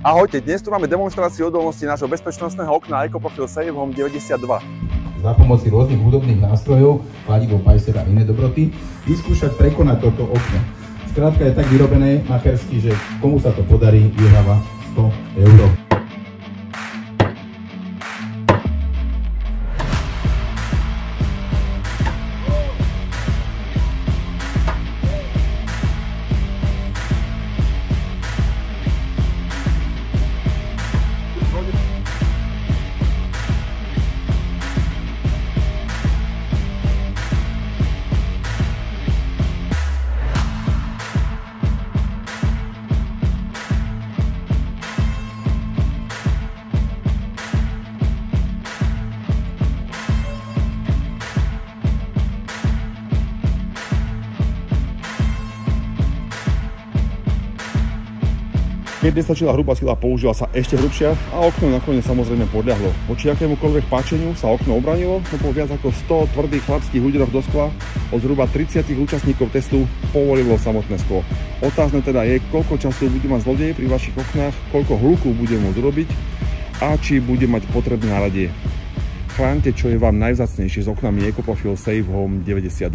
Ahojte, dnes tu máme demonstráciu odolnosti nášho bezpečnostného okna Ecoprofil Save Home 92. Za pomoci rôznych hudobných nástrojov, kladivo, pajser a iné dobroty, vyskúšať prekonať toto okno. Skrátka je tak vyrobené makersky, že komu sa to podarí, vyhráva 100 €. Keď nestačila hrubá sila, použila sa ešte hrubšia a okno nakoniec samozrejme podľahlo. Voči akémukoľvek páčeniu sa okno obranilo, no po viac ako 100 tvrdých chlapských úderoch do skla od zhruba 30 účastníkov testu povolilo samotné sklo. Otázne teda je, koľko času bude mať zlodej pri vašich oknách, koľko hluku bude môcť robiť a či bude mať potrebné náradie. Chránte, čo je vám najvzácnejšie s oknami Ecoprofil Save Home 92.